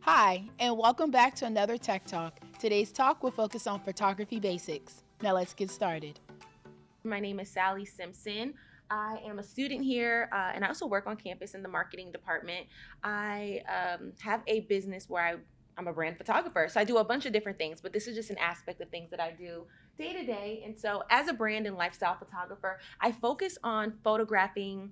Hi, and welcome back to another Tech Talk. Today's talk will focus on photography basics. Now let's get started. My name is Sally Simpson. I am a student here, and I also work on campus in the marketing department. I have a business where I'm a brand photographer. So I do a bunch of different things, but this is just an aspect of things that I do day to day. And so, as a brand and lifestyle photographer, I focus on photographing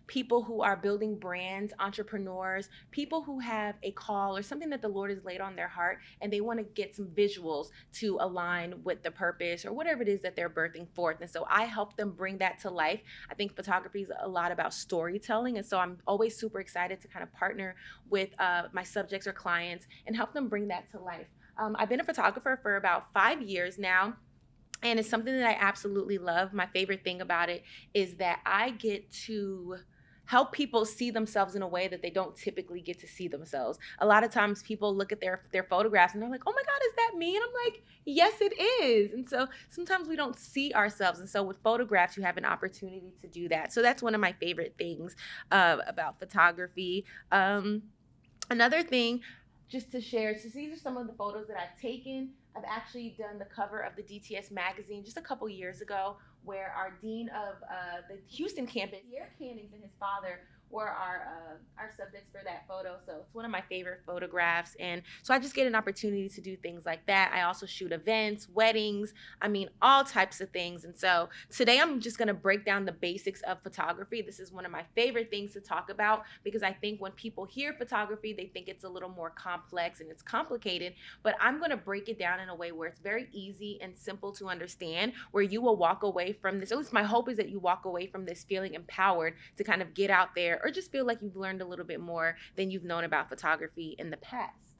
people who are building brands, entrepreneurs, people who have a call or something that the Lord has laid on their heart and they want to get some visuals to align with the purpose or whatever it is that they're birthing forth. And so I help them bring that to life. I think photography is a lot about storytelling. And so I'm always super excited to kind of partner with my subjects or clients and help them bring that to life. I've been a photographer for about 5 years now. And it's something that I absolutely love. My favorite thing about it is that I get to help people see themselves in a way that they don't typically get to see themselves. A lot of times people look at their photographs and they're like, "Oh my God, is that me?" And I'm like, "Yes, it is." And so sometimes we don't see ourselves. And so with photographs, you have an opportunity to do that. So that's one of my favorite things about photography. Another thing, just to share, so these are some of the photos that I've taken. I've actually done the cover of the DTS magazine just a couple years ago, where our dean of the Houston campus, Pierre Cannings, and his father were our subjects for that photo. So it's one of my favorite photographs, and so I just get an opportunity to do things like that. I also shoot events, weddings, I mean, all types of things. And so today I'm just going to break down the basics of photography. This is one of my favorite things to talk about because I think when people hear photography, they think it's a little more complex and it's complicated, but I'm going to break it down in a way where it's very easy and simple to understand, where you will walk away from this. At least my hope is that you walk away from this feeling empowered to kind of get out there or just feel like you've learned a little bit more than you've known about photography in the past.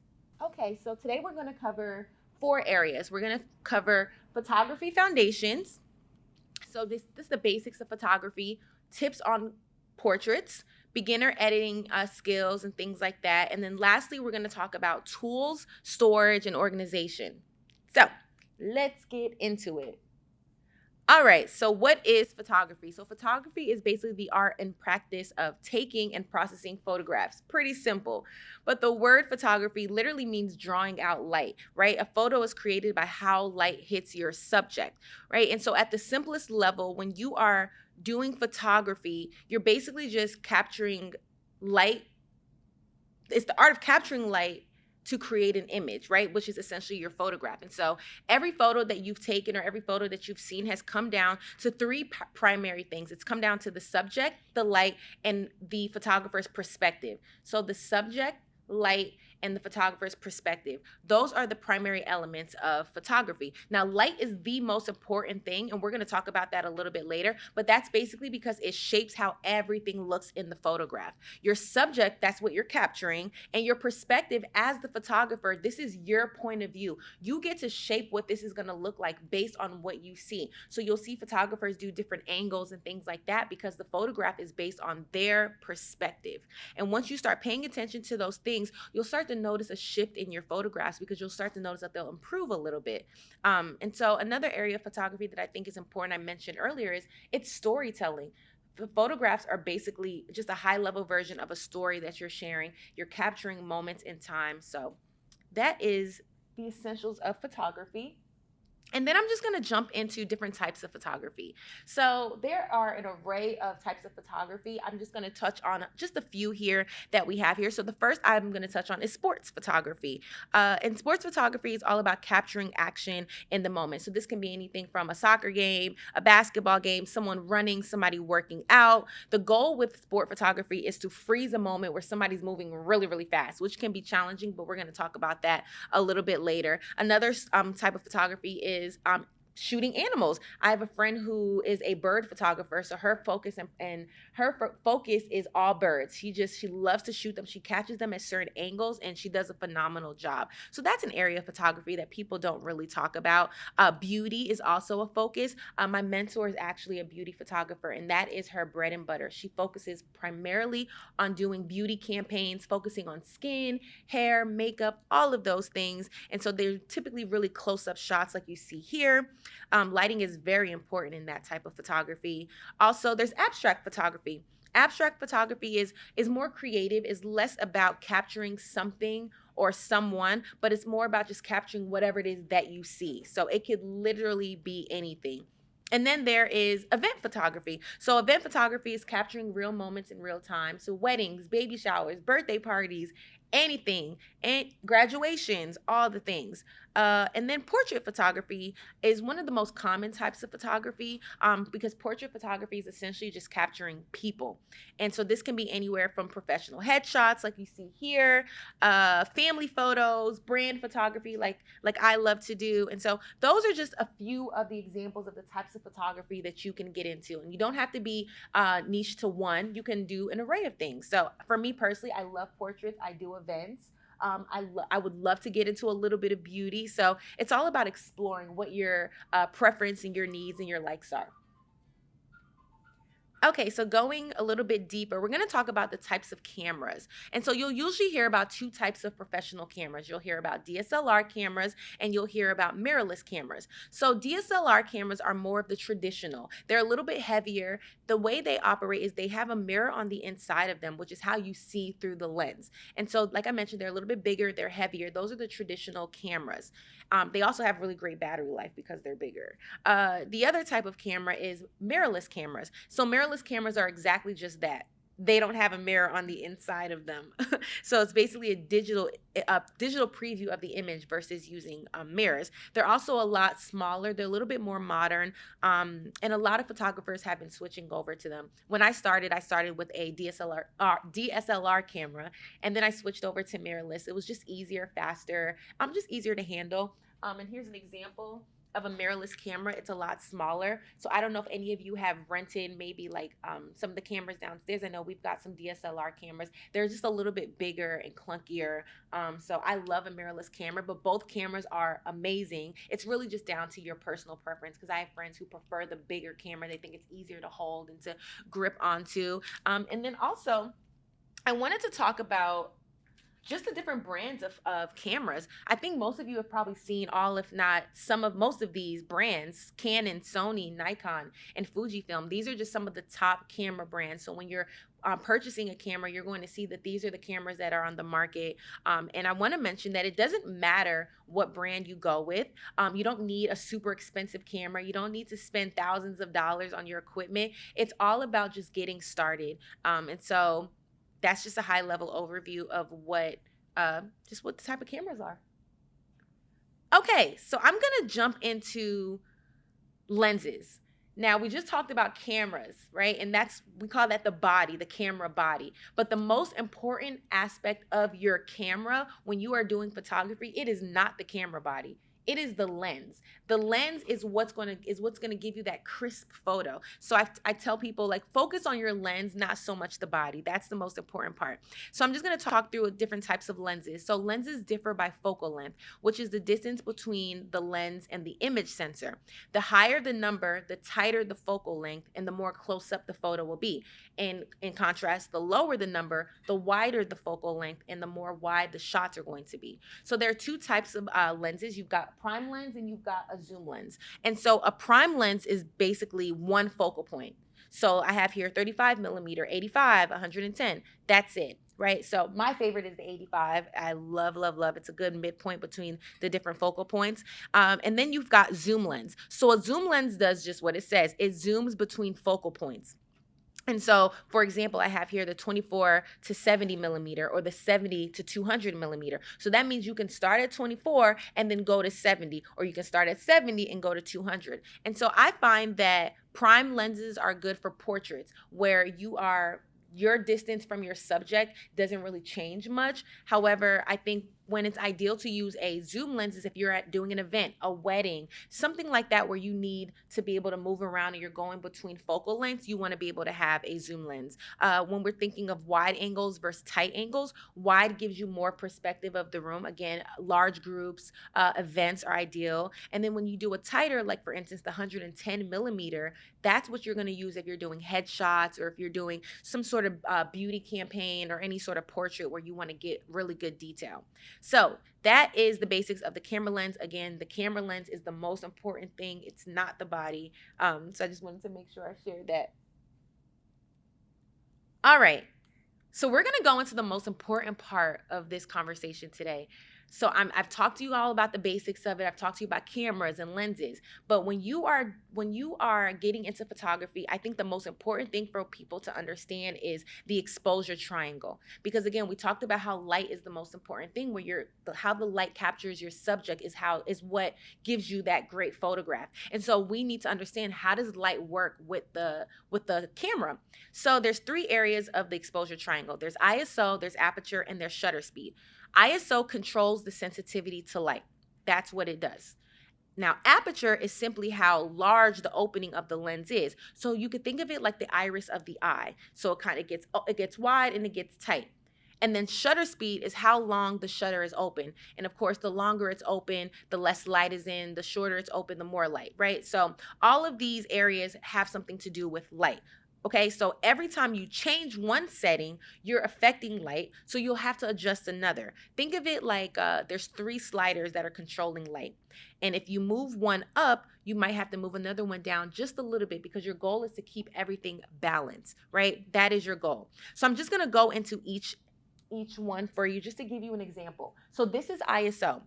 Okay, so today we're going to cover 4 areas. We're going to cover photography foundations. So this is the basics of photography, tips on portraits, beginner editing skills, and things like that. And then lastly, we're going to talk about tools, storage, and organization. So let's get into it. All right, so what is photography? So photography is basically the art and practice of taking and processing photographs. Pretty simple. But the word photography literally means drawing out light, right? A photo is created by how light hits your subject, right? And so at the simplest level, when you are doing photography, you're basically just capturing light. It's the art of capturing light to create an image, right? Which is essentially your photograph. And so every photo that you've taken or every photo that you've seen has come down to three primary things. It's come down to the subject, the light, and the photographer's perspective. So the subject, light, and the photographer's perspective. Those are the primary elements of photography. Now, light is the most important thing, and we're going to talk about that a little bit later, but that's basically because it shapes how everything looks in the photograph. Your subject, that's what you're capturing, and your perspective as the photographer, this is your point of view. You get to shape what this is going to look like based on what you see. So you'll see photographers do different angles and things like that because the photograph is based on their perspective. And once you start paying attention to those things, you'll start to notice a shift in your photographs because you'll start to notice that they'll improve a little bit. And so another area of photography that I think is important, I mentioned earlier, is it's storytelling. The photographs are basically just a high level version of a story that you're sharing. You're capturing moments in time. So that is the essentials of photography. And then I'm just going to jump into different types of photography. So there are an array of types of photography. I'm just going to touch on just a few here that we have here. So the first I'm going to touch on is sports photography. And sports photography is all about capturing action in the moment. So this can be anything from a soccer game, a basketball game, someone running, somebody working out. The goal with sport photography is to freeze a moment where somebody's moving really, really fast, which can be challenging, but we're going to talk about that a little bit later. Another type of photography is shooting animals. I have a friend who is a bird photographer, so her focus and her focus is all birds. She loves to shoot them. She catches them at certain angles, and she does a phenomenal job. So that's an area of photography that people don't really talk about. Beauty is also a focus. My mentor is actually a beauty photographer, and that is her bread and butter. She focuses primarily on doing beauty campaigns, focusing on skin, hair, makeup, all of those things. And so they're typically really close-up shots like you see here. Lighting is very important in that type of photography. Also, there's abstract photography. Abstract photography is more creative, is less about capturing something or someone, but it's more about just capturing whatever it is that you see. So it could literally be anything. And then there is event photography. So event photography is capturing real moments in real time. So weddings, baby showers, birthday parties, anything, and graduations, all the things. And then portrait photography is one of the most common types of photography, because portrait photography is essentially just capturing people. And so this can be anywhere from professional headshots, like you see here, family photos, brand photography, like I love to do. And so those are just a few of the examples of the types of photography that you can get into. And you don't have to be niche to one. You can do an array of things. So for me personally, I love portraits. I do events. I would love to get into a little bit of beauty. So it's all about exploring what your preference and your needs and your likes are. Okay, so going a little bit deeper, we're going to talk about the types of cameras. And so you'll usually hear about two types of professional cameras. You'll hear about DSLR cameras and you'll hear about mirrorless cameras. So DSLR cameras are more of the traditional. They're a little bit heavier. The way they operate is they have a mirror on the inside of them, which is how you see through the lens. And so, like I mentioned, they're a little bit bigger, they're heavier. Those are the traditional cameras. They also have really great battery life because they're bigger. The other type of camera is mirrorless cameras. So mirrorless cameras are exactly just that. They don't have a mirror on the inside of them. So it's basically a digital preview of the image versus using mirrors. They're also a lot smaller. They're a little bit more modern. And a lot of photographers have been switching over to them. When I started with a DSLR camera, and then I switched over to mirrorless. It was just easier, faster, just easier to handle. And here's an example of a mirrorless camera. It's a lot smaller. So I don't know if any of you have rented maybe like some of the cameras downstairs. I know we've got some DSLR cameras. They're just a little bit bigger and clunkier. So I love a mirrorless camera, but both cameras are amazing. It's really just down to your personal preference, because I have friends who prefer the bigger camera. They think it's easier to hold and to grip onto. And then also, I wanted to talk about just the different brands of cameras. I think most of you have probably seen all, if not most of these brands: Canon, Sony, Nikon, and Fujifilm. These are just some of the top camera brands. So when you're purchasing a camera, you're going to see that these are the cameras that are on the market. And I want to mention that it doesn't matter what brand you go with. You don't need a super expensive camera. You don't need to spend thousands of dollars on your equipment. It's all about just getting started. And so that's just a high level overview of what the type of cameras are. Okay, so I'm gonna jump into lenses. Now, we just talked about cameras, right? And we call that the body, the camera body. But the most important aspect of your camera when you are doing photography, it is not the camera body. It is the lens. The lens is what's gonna give you that crisp photo. So I tell people, like, focus on your lens, not so much the body. That's the most important part. So I'm just gonna talk through different types of lenses. So lenses differ by focal length, which is the distance between the lens and the image sensor. The higher the number, the tighter the focal length, and the more close up the photo will be. And in contrast, the lower the number, the wider the focal length, and the more wide the shots are going to be. So there are two types of lenses. You've got prime lens and you've got a zoom lens. And so a prime lens is basically one focal point. So I have here 35 millimeter, 85, 110. That's it, right? So my favorite is the 85. I love, love, love. It's a good midpoint between the different focal points. And then you've got zoom lens. So a zoom lens does just what it says. It zooms between focal points. And so, for example, I have here the 24 to 70 millimeter or the 70 to 200 millimeter. So that means you can start at 24 and then go to 70, or you can start at 70 and go to 200. And so I find that prime lenses are good for portraits, where your distance from your subject doesn't really change much. However, I think when it's ideal to use a zoom lens is if you're doing an event, a wedding, something like that, where you need to be able to move around and you're going between focal lengths. You want to be able to have a zoom lens. When we're thinking of wide angles versus tight angles, wide gives you more perspective of the room. Again, large groups, events are ideal. And then when you do a tighter, like for instance, the 110 millimeter, that's what you're going to use if you're doing headshots or if you're doing some sort of beauty campaign or any sort of portrait where you want to get really good detail. So that is the basics of the camera lens. Again, the camera lens is the most important thing. It's not the body. So I just wanted to make sure I shared that. All right. So we're going to go into the most important part of this conversation today. So I've talked to you all about the basics of it. I've talked to you about cameras and lenses. But when you are getting into photography, I think the most important thing for people to understand is the exposure triangle. Because again, we talked about how light is the most important thing. Where how the light captures your subject is what gives you that great photograph. And so we need to understand, how does light work with the camera. So there's three areas of the exposure triangle. There's ISO, there's aperture, and there's shutter speed. ISO controls the sensitivity to light. That's what it does. Now, aperture is simply how large the opening of the lens is. So you could think of it like the iris of the eye. So it gets wide and it gets tight. And then shutter speed is how long the shutter is open. And of course, the longer it's open, the less light is in, the shorter it's open, the more light, right? So all of these areas have something to do with light. Okay, so every time you change one setting, you're affecting light, so you'll have to adjust another. Think of it like there's three sliders that are controlling light. And if you move one up, you might have to move another one down just a little bit, because your goal is to keep everything balanced, right? That is your goal. So I'm just gonna go into each one for you just to give you an example. So this is ISO.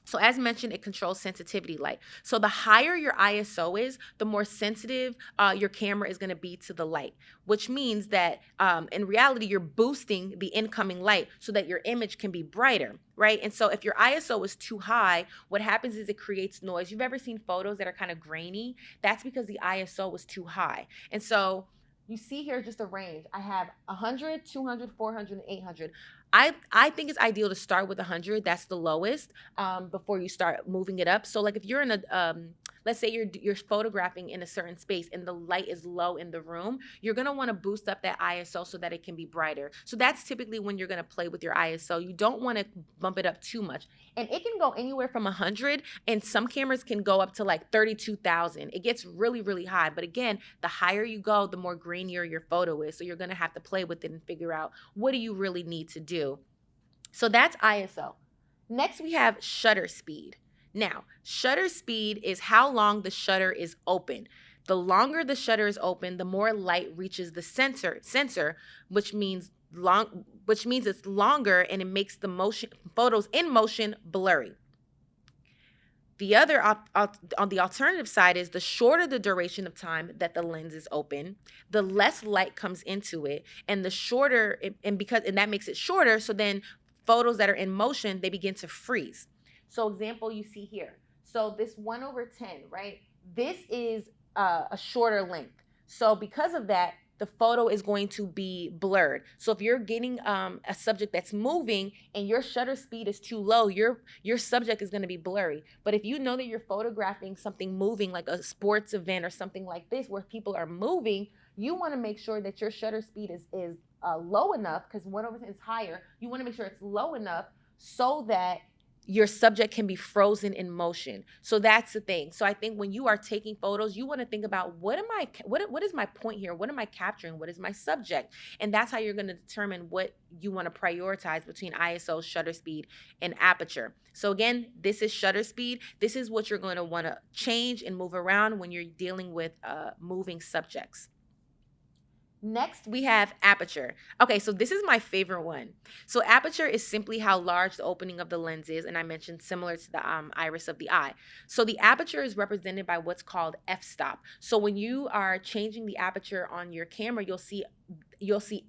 So as mentioned, it controls sensitivity light. So the higher your ISO is, the more sensitive your camera is going to be to the light, which means that in reality, you're boosting the incoming light so that your image can be brighter, right? And so if your ISO is too high, what happens is it creates noise. You've ever seen photos that are kind of grainy? That's because the ISO was too high. And so you see here just a range. I have 100, 200, 400, and 800. I think it's ideal to start with 100. That's the lowest, before you start moving it up. So like if you're in let's say you're photographing in a certain space and the light is low in the room, you're gonna want to boost up that ISO so that it can be brighter. So that's typically when you're gonna play with your ISO. You don't want to bump it up too much, and it can go anywhere from 100, and some cameras can go up to like 32,000. It gets really, really high. But again, the higher you go, the more grainier your photo is. So you're gonna have to play with it and figure out, what do you really need to do. So that's ISO. Next, we have shutter speed. Now, shutter speed is how long the shutter is open. The longer the shutter is open, the more light reaches the sensor, which means it's longer, and it makes the photos in motion blurry. The other on the alternative side is, the shorter the duration of time that the lens is open, the less light comes into it, and that makes it shorter. So then photos that are in motion, they begin to freeze. So example you see here. So this 1/10, right? This is a shorter length. So because of that, the photo is going to be blurred. So if you're getting a subject that's moving and your shutter speed is too low, your subject is going to be blurry. But if you know that you're photographing something moving, like a sports event or something like this where people are moving, you want to make sure that your shutter speed is low enough, because 1/10 is higher. You want to make sure it's low enough so that your subject can be frozen in motion. So that's the thing. So I think when you are taking photos, you want to think about, what is my point here? What am I capturing? What is my subject? And that's how you're going to determine what you want to prioritize between ISO, shutter speed, and aperture. So again, this is shutter speed. This is what you're going to want to change and move around when you're dealing with moving subjects. Next, we have aperture. Okay, so this is my favorite one. So aperture is simply how large the opening of the lens is, and I mentioned similar to the iris of the eye. So the aperture is represented by what's called f-stop. So when you are changing the aperture on your camera, you'll see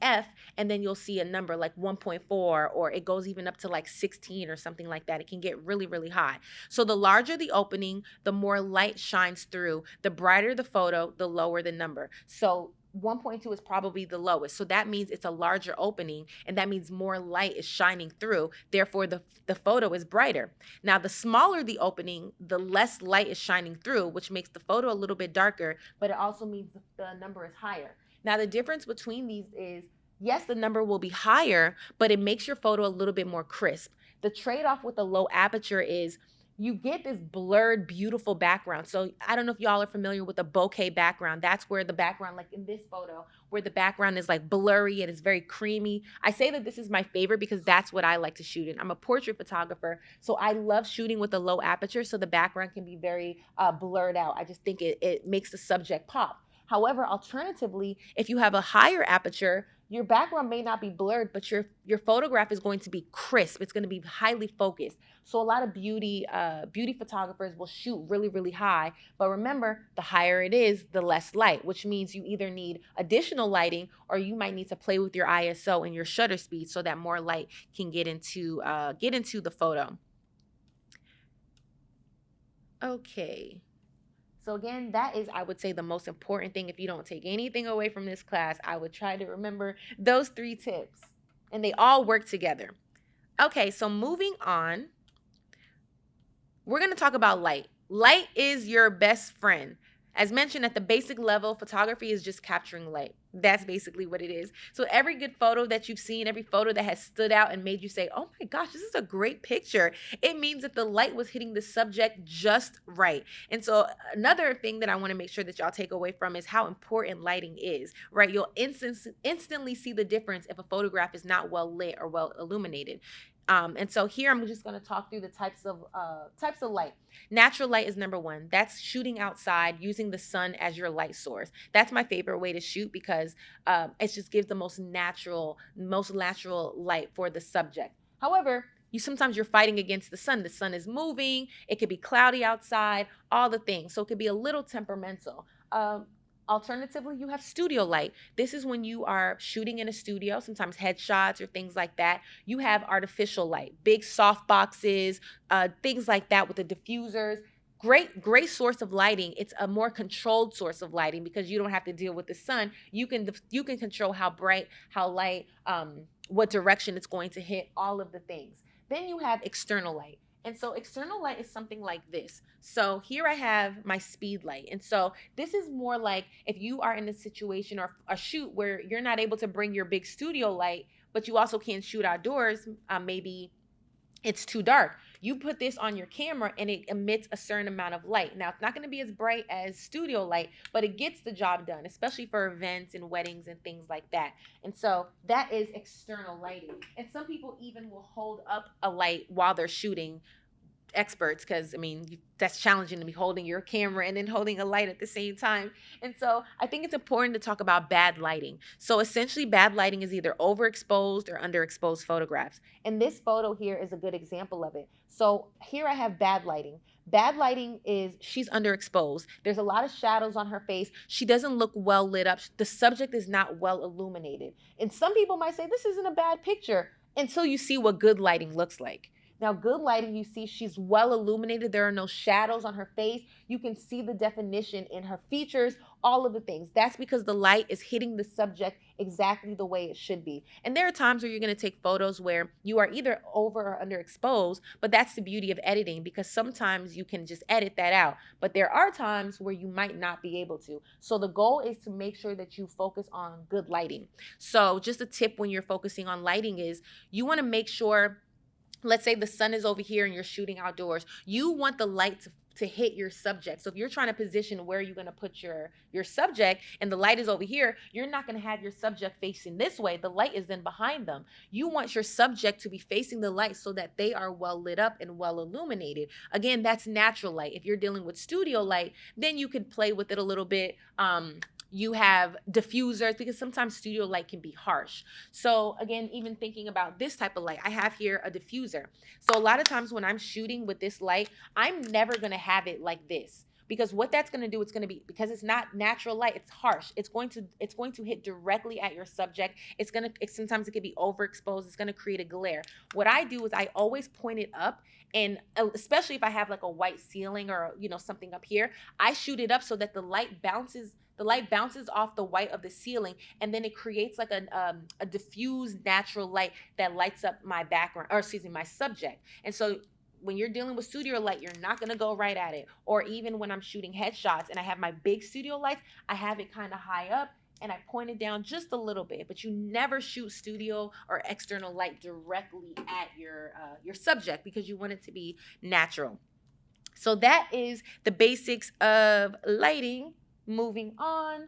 F, and then you'll see a number like 1.4, or it goes even up to like 16 or something like that. It can get really, really high. So the larger the opening, the more light shines through. The brighter the photo, the lower the number. So 1.2 is probably the lowest. So that means it's a larger opening, and that means more light is shining through. Therefore, the photo is brighter. Now, the smaller the opening, the less light is shining through, which makes the photo a little bit darker, but it also means the number is higher. Now, the difference between these is, yes, the number will be higher, but it makes your photo a little bit more crisp. The trade-off with a low aperture is you get this blurred, beautiful background. So I don't know if y'all are familiar with a bokeh background. That's where the background, like in this photo, where the background is like blurry and it's very creamy. I say that this is my favorite because that's what I like to shoot in. I'm a portrait photographer, so I love shooting with a low aperture so the background can be very blurred out. I just think it makes the subject pop. However, alternatively, if you have a higher aperture, your background may not be blurred, but your photograph is going to be crisp. It's going to be highly focused. So a lot of beauty photographers will shoot really, really high. But remember, the higher it is, the less light, which means you either need additional lighting or you might need to play with your ISO and your shutter speed so that more light can get into the photo. Okay. So again, that is, I would say, the most important thing. If you don't take anything away from this class, I would try to remember those 3 tips. And they all work together. Okay, so moving on, we're going to talk about light. Light is your best friend. As mentioned, at the basic level, photography is just capturing light. That's basically what it is. So every good photo that you've seen, every photo that has stood out and made you say, oh my gosh, this is a great picture, it means that the light was hitting the subject just right. And so another thing that I want to make sure that y'all take away from is how important lighting is, right? You'll instantly see the difference if a photograph is not well lit or well illuminated. And so here I'm just going to talk through the types of light. Natural light is number 1. That's shooting outside using the sun as your light source. That's my favorite way to shoot because it just gives the most natural light for the subject. However, sometimes you're fighting against the sun. The sun is moving. It could be cloudy outside, all the things. So it could be a little temperamental. Alternatively, you have studio light. This is when you are shooting in a studio, sometimes headshots or things like that. You have artificial light, big soft boxes, things like that with the diffusers. Great source of lighting. It's a more controlled source of lighting because you don't have to deal with the sun. You can control how bright, how light, what direction it's going to hit, all of the things. Then you have external light. And so external light is something like this. So here I have my speed light. And so this is more like if you are in a situation or a shoot where you're not able to bring your big studio light, but you also can't shoot outdoors, maybe it's too dark. You put this on your camera and it emits a certain amount of light. Now, it's not going to be as bright as studio light, but it gets the job done, especially for events and weddings and things like that. And so that is external lighting. And some people even will hold up a light while they're shooting, experts, because I mean that's challenging to be holding your camera and then holding a light at the same time. And so I think it's important to talk about bad lighting. So essentially bad lighting is either overexposed or underexposed photographs. And this photo here is a good example of it. So here I have bad lighting. Bad lighting is she's underexposed. There's a lot of shadows on her face. She doesn't look well lit up. The subject is not well illuminated. And some people might say this isn't a bad picture until you see what good lighting looks like. Now, good lighting, you see she's well illuminated. There are no shadows on her face. You can see the definition in her features, all of the things. That's because the light is hitting the subject exactly the way it should be. And there are times where you're going to take photos where you are either over or underexposed, but that's the beauty of editing because sometimes you can just edit that out. But there are times where you might not be able to. So the goal is to make sure that you focus on good lighting. So just a tip when you're focusing on lighting is you want to make sure, let's say the sun is over here and you're shooting outdoors. You want the light to hit your subject. So if you're trying to position where you're going to put your subject and the light is over here, you're not going to have your subject facing this way. The light is then behind them. You want your subject to be facing the light so that they are well lit up and well illuminated. Again, that's natural light. If you're dealing with studio light, then you can play with it a little bit. You have diffusers because sometimes studio light can be harsh. So again, even thinking about this type of light, I have here a diffuser. So a lot of times when I'm shooting with this light, I'm never going to have it like this. Because what that's going to do, it's going to be, because it's not natural light, it's harsh. It's going to hit directly at your subject. Sometimes it could be overexposed. It's going to create a glare. What I do is I always point it up, and especially if I have like a white ceiling or something up here, I shoot it up so that the light bounces off the white of the ceiling, and then it creates like a diffused natural light that lights up my background, or excuse me, my subject. And so when you're dealing with studio light, you're not going to go right at it. Or even when I'm shooting headshots and I have my big studio lights, I have it kind of high up and I point it down just a little bit. But you never shoot studio or external light directly at your subject because you want it to be natural. So that is the basics of lighting. Moving on.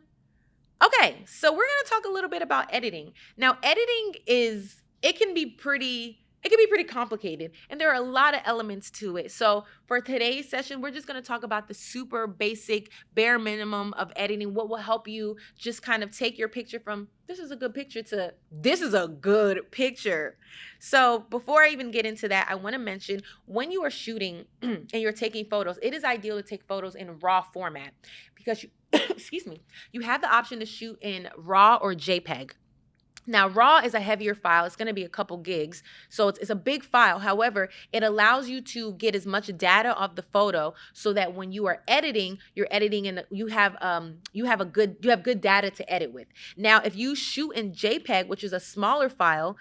Okay, so we're going to talk a little bit about editing. Now, editing it can be pretty it can be pretty complicated, and there are a lot of elements to it. So for today's session, we're just going to talk about the super basic bare minimum of editing, what will help you just kind of take your picture from this is a good picture to this is a good picture. So before I even get into that, I want to mention when you are shooting and you're taking photos, it is ideal to take photos in raw format because you excuse me, you have the option to shoot in raw or JPEG. Now, RAW is a heavier file. It's going to be a couple gigs. So it's a big file. However, it allows you to get as much data of the photo so that when you are editing, you're editing and you have good data to edit with. Now, if you shoot in JPEG, which is a smaller file,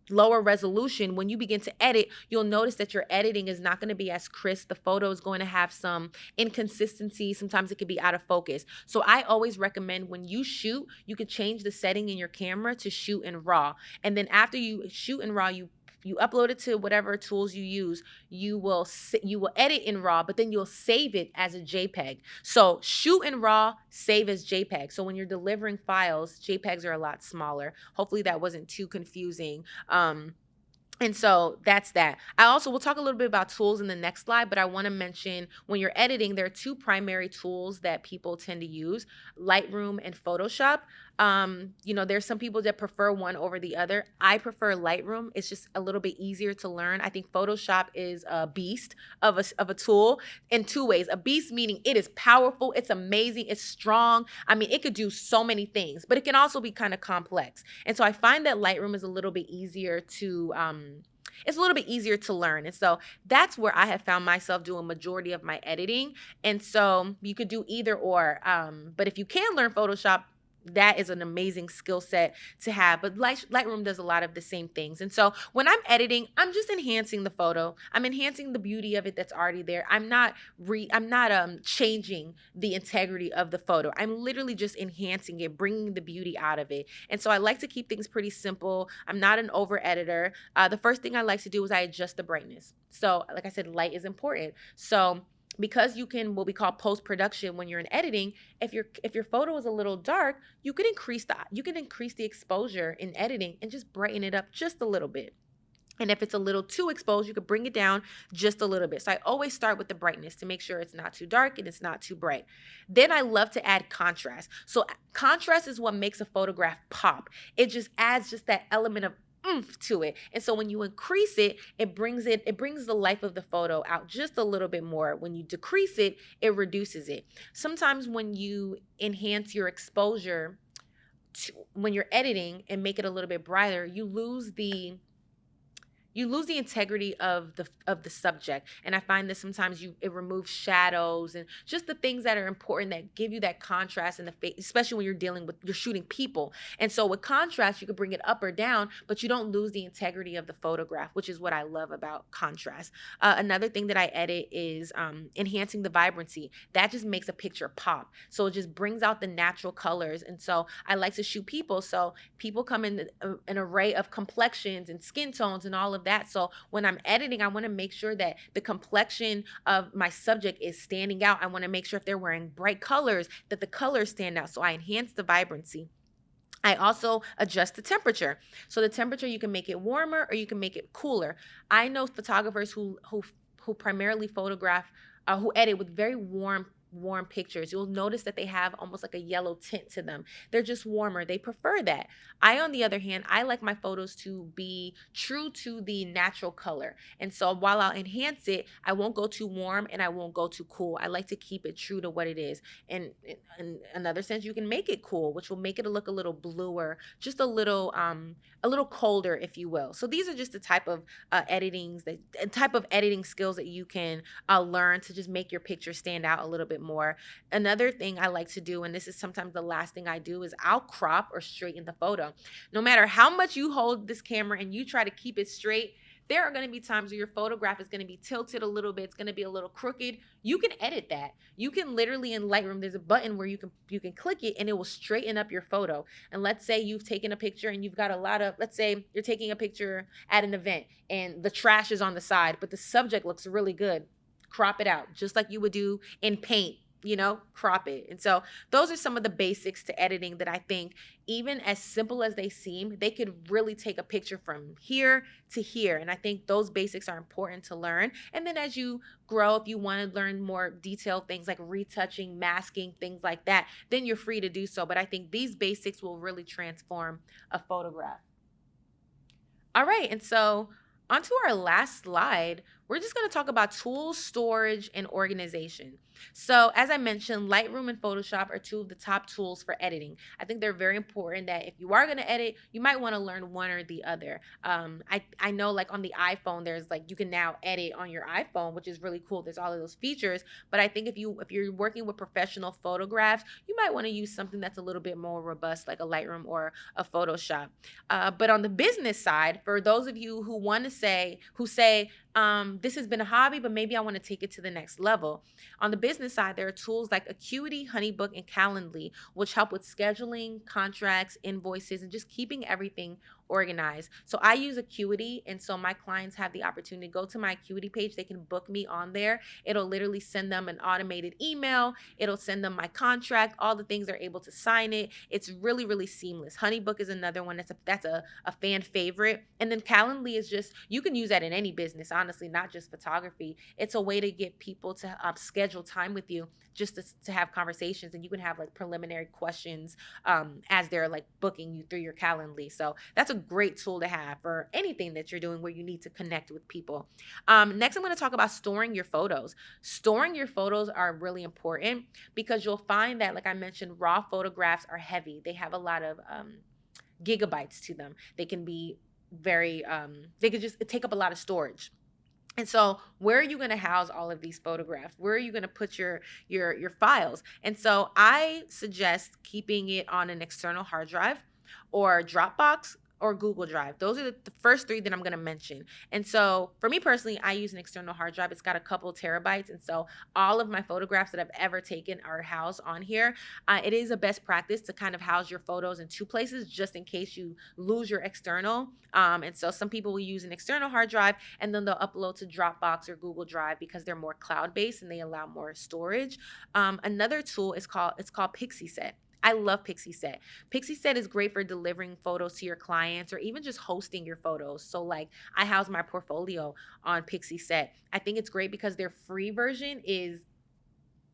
lower resolution, when you begin to edit, you'll notice that your editing is not going to be as crisp. The photo is going to have some inconsistency. Sometimes it could be out of focus. So I always recommend when you shoot, you could change the setting in your camera to shoot in RAW. And then after you shoot in RAW, you upload it to whatever tools you use. You will edit in RAW, but then you'll save it as a JPEG. So shoot in RAW, save as JPEG. So when you're delivering files, JPEGs are a lot smaller. Hopefully that wasn't too confusing. And so that's that. We'll talk a little bit about tools in the next slide, but I want to mention when you're editing, there are two primary tools that people tend to use, Lightroom and Photoshop. There's some people that prefer one over the other. I prefer Lightroom. It's just a little bit easier to learn. I think Photoshop is a beast of a tool in two ways. A beast meaning it is powerful, it's amazing, it's strong. I mean, it could do so many things, but it can also be kind of complex. And so I find that Lightroom is a little bit easier to learn. And so that's where I have found myself doing majority of my editing. And so you could do either or. But if you can learn Photoshop, that is an amazing skill set to have. But Lightroom does a lot of the same things. And so when I'm editing, I'm just enhancing the photo. I'm enhancing the beauty of it that's already there. I'm not changing the integrity of the photo. I'm literally just enhancing it, bringing the beauty out of it. And so I like to keep things pretty simple. I'm not an over editor. The first thing I like to do is I adjust the brightness. So like I said, light is important. So because you can what we call post-production when you're in editing, if your photo is a little dark, you can increase the exposure in editing and just brighten it up just a little bit. And if it's a little too exposed, you could bring it down just a little bit. So I always start with the brightness to make sure it's not too dark and it's not too bright. Then I love to add contrast. So contrast is what makes a photograph pop. It just adds that element of oomph to it. And so when you increase it, it brings the life of the photo out just a little bit more. When you decrease it, it reduces it. Sometimes when you enhance your exposure when you're editing and make it a little bit brighter, you lose the integrity of the subject. And I find that sometimes it removes shadows and just the things that are important that give you that contrast in the face, especially when you're shooting people. And so with contrast, you can bring it up or down, but you don't lose the integrity of the photograph, which is what I love about contrast. Another thing that I edit is enhancing the vibrancy. That just makes a picture pop. So it just brings out the natural colors. And so I like to shoot people. So people come in an array of complexions and skin tones and all of that. So when I'm editing, I want to make sure that the complexion of my subject is standing out. I want to make sure if they're wearing bright colors, that the colors stand out. So I enhance the vibrancy. I also adjust the temperature. So the temperature, you can make it warmer or you can make it cooler. I know photographers who primarily photograph, who edit with very warm pictures. You'll notice that they have almost like a yellow tint to them. They're just warmer. They prefer that. On the other hand, I like my photos to be true to the natural color. And so while I'll enhance it, I won't go too warm and I won't go too cool. I like to keep it true to what it is. And in another sense, you can make it cool, which will make it look a little bluer, just a little colder, if you will. So these are just the type of editing skills that you can learn to just make your picture stand out a little bit more. Another thing I like to do, and this is sometimes the last thing I do, is I'll crop or straighten the photo. No matter how much you hold this camera and you try to keep it straight, there are going to be times where your photograph is going to be tilted a little bit. It's going to be a little crooked. You can edit that. You can literally in Lightroom, there's a button where you can click it and it will straighten up your photo. And let's say you've taken a picture and you've got let's say you're taking a picture at an event and the trash is on the side, but the subject looks really good. Crop it out just like you would do in Paint. crop it. And so those are some of the basics to editing that I think, even as simple as they seem, they could really take a picture from here to here. And I think those basics are important to learn. And then as you grow, if you want to learn more detailed things like retouching, masking, things like that, then you're free to do so. But I think these basics will really transform a photograph. All right, and so onto our last slide, we're just going to talk about tools, storage, and organization. So, as I mentioned, Lightroom and Photoshop are two of the top tools for editing. I think they're very important that if you are going to edit, you might want to learn one or the other. I know, like on the iPhone, there's like you can now edit on your iPhone, which is really cool. There's all of those features. But I think if you're working with professional photographs, you might want to use something that's a little bit more robust, like a Lightroom or a Photoshop. But on the business side, for those of you who say, this has been a hobby, but maybe I want to take it to the next level. On the business side, there are tools like Acuity, Honeybook, and Calendly, which help with scheduling, contracts, invoices, and just keeping everything organized. So I use Acuity, and so my clients have the opportunity to go to my Acuity page. They can book me on there. It'll literally send them an automated email. It'll send them my contract, all the things they're able to sign it. It's really, really seamless. Honeybook is another one that's a fan favorite. And then Calendly is just, you can use that in any business, honestly, not just photography. It's a way to get people to schedule time with you just to have conversations, and you can have like preliminary questions as they're like booking you through your Calendly. So that's a great tool to have for anything that you're doing where you need to connect with people. Next, I'm going to talk about storing your photos. Storing your photos are really important because you'll find that, like I mentioned, raw photographs are heavy. They have a lot of gigabytes to them. They can be they could just take up a lot of storage. And so where are you going to house all of these photographs? Where are you going to put your files? And so I suggest keeping it on an external hard drive or Dropbox or Google Drive. Those are the first three that I'm going to mention. And so for me personally, I use an external hard drive. It's got a couple terabytes. And so all of my photographs that I've ever taken are housed on here. It is a best practice to kind of house your photos in two places just in case you lose your external. And so some people will use an external hard drive and then they'll upload to Dropbox or Google Drive because they're more cloud-based and they allow more storage. Another tool is called PixieSet. I love PixieSet. PixieSet is great for delivering photos to your clients or even just hosting your photos. So like I house my portfolio on PixieSet. I think it's great because their free version is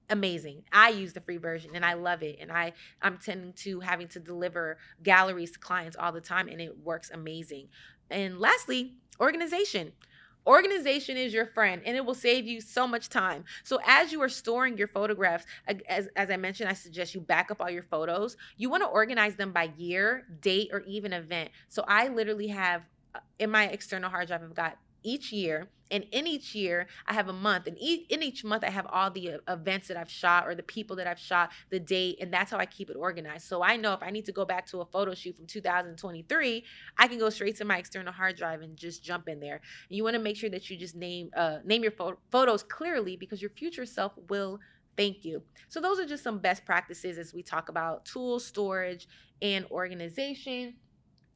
amazing. I use the free version and I love it. And I'm tending to having to deliver galleries to clients all the time and it works amazing. And lastly, organization. Organization is your friend and it will save you so much time. So as you are storing your photographs, as I mentioned, I suggest you back up all your photos. You want to organize them by year, date, or even event. So I literally have in my external hard drive, I've got each year, and in each year I have a month, and in each month I have all the events that I've shot or the people that I've shot, the date, and that's how I keep it organized. So I know if I need to go back to a photo shoot from 2023, I can go straight to my external hard drive and just jump in there. And you want to make sure that you just name your photos clearly because your future self will thank you. So those are just some best practices as we talk about tools, storage, and organization.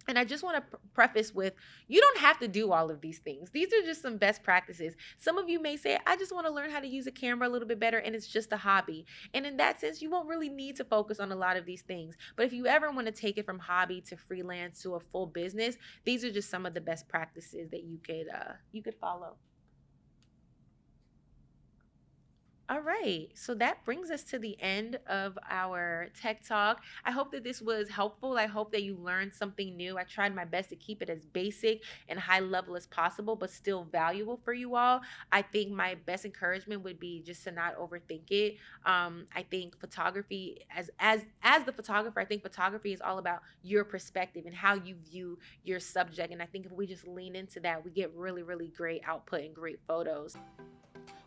And I just want to preface with, you don't have to do all of these things. These are just some best practices. Some of you may say, I just want to learn how to use a camera a little bit better, and it's just a hobby. And in that sense, you won't really need to focus on a lot of these things. But if you ever want to take it from hobby to freelance to a full business, these are just some of the best practices that you could follow. All right, so that brings us to the end of our tech talk. I hope that this was helpful. I hope that you learned something new. I tried my best to keep it as basic and high level as possible, but still valuable for you all. I think my best encouragement would be just to not overthink it. I think photography, as the photographer, I think photography is all about your perspective and how you view your subject. And I think if we just lean into that, we get really, really great output and great photos.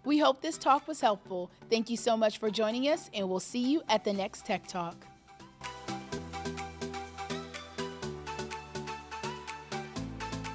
We hope this talk was helpful. Thank you so much for joining us, and we'll see you at the next Tech Talk.